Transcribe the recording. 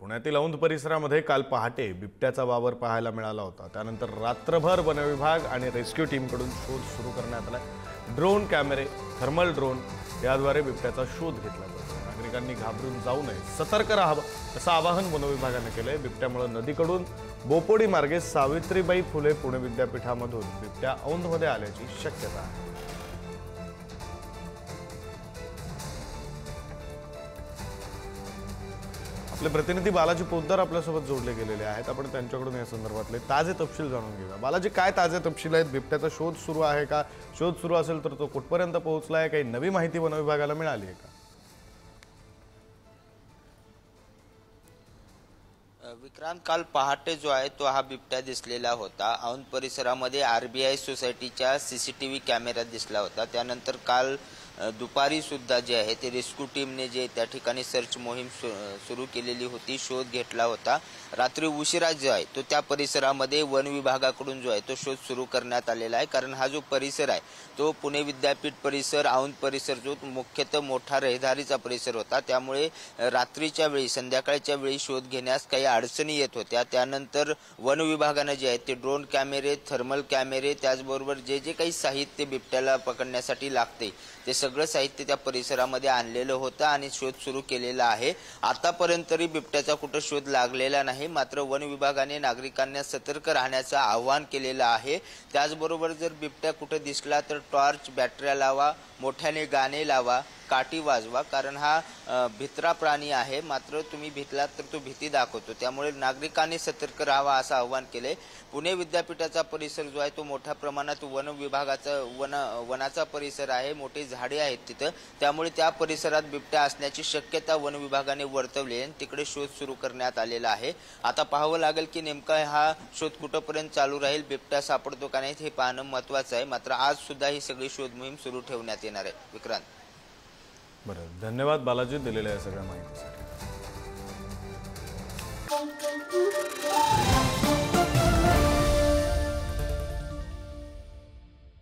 पुण्यातील औंध परिसरामध्ये काल पहाटे बिबट्याचा वावर पाहायला मिळाला होता। त्यानंतर रात्रभर वनविभाग आणि रेस्क्यू टीमकडून शोध सुरू करण्यात आला। ड्रोन कॅमेरे, थर्मल ड्रोन याद्वारे बिबट्याचा शोध घेतला जातो। नागरिकांनी घाबरून जाऊ नये, सतर्क राहावं असं आवाहन वनविभागाने केलंय। बिबट्यामुळे नदीकडून बोपोडी मार्गे सावित्रीबाई फुले पुणे विद्यापीठामधून बिबट्या औंधमध्ये आल्याची शक्यता आहे। आपले प्रतिनिधी बालाजी पोद्दार आपल्यासोबत जोडले गेलेले आहेत। आपण त्यांच्याकडून या संदर्भातले ताजे तपशील जाणून घेऊया। बालाजी, काय ताजे तपशील आहेत? बिबट्याचा शोध सुरू आहे का? शोध सुरू असेल तर तो कुठपर्यंत पोहोचला आहे? काही नवी माहिती वन विभागाला मिळाली आहे का? विक्रांत, काल पहाटे जो आहे तो हा बिबट्या दिसलेला होता। औंध परिसरामध्ये आरबीआय सोसायटीच्या सीसीटीव्ही कॅमेऱ्यात दिसला होता। त्यानंतर काल दुपारी सुद्धा जे आहे ते रेस्क्यू टीमने जे त्या ठिकाणी सर्च मोहीम सुरू केलेली होती, शोध घेतला होता। रात्री उशिरा जो आहे तो त्या परिसरामध्ये वन विभागाकडून जो आहे तो शोध सुरू करण्यात आलेला आहे। कारण हा जो परिसर आहे तो पुणे विद्यापीठ परिसर, औंध परिसर जो मुख्यतः मोठा रहदारीचा परिसर होता, त्यामुळे रात्रीच्या वेळी, संध्याकाळच्या वेळी शोध घेण्यास काही अडचणी येत होत्या। त्यानंतर वन विभागाने जे आहे ते ड्रोन कॅमेरे, थर्मल कॅमेरे, त्याचबरोबर जे जे काही साहित्य बिबट्याला पकडण्यासाठी लागते ते सगळं साहित्य त्या परिसरामध्ये आणलेलं होतं आणि शोध सुरू केलेला आहे। आतापर्यंत तरी बिबट्याचा कुठं शोध लागलेला नाही, मात्र वन विभागाने नागरिकांना सतर्क राहण्याचं आवाहन केलेलं आहे। त्याचबरोबर जर बिबट्या कुठं दिसला तर टॉर्च, बॅटऱ्या लावा, मोठ्याने गाणे लावा, काठी वाजवा, कारण हा भित्रा प्राणी आहे। मात्र तुम्ही भितलात तर तो भीती दाखवतो, त्यामुळे नागरिकांनी सतर्क राहावा असं आवाहन केले। पुणे विद्यापीठाचा परिसर जो आहे तो मोठ्या प्रमाणात वन विभागाचा वनाचा परिसर आहे, मोठी झाडे आहेत तिथं, त्यामुळे त्या परिसरात बिबट्या असण्याची शक्यता वन विभागाने वर्तवली आणि तिकडे शोध सुरू करण्यात आलेला आहे। आता पाहावं लागेल की नेमका हा शोध कुठपर्यंत चालू राहील, बिबट्या सापडतो का नाही हे पाहणं महत्त्वाचं आहे। मात्र आज सुद्धा ही सगळी शोध मोहीम सुरू ठेवण्यात येणार आहे। विक्रांत, बरं, धन्यवाद बालाजी दिलेल्या या सगळ्या माहितीसाठी।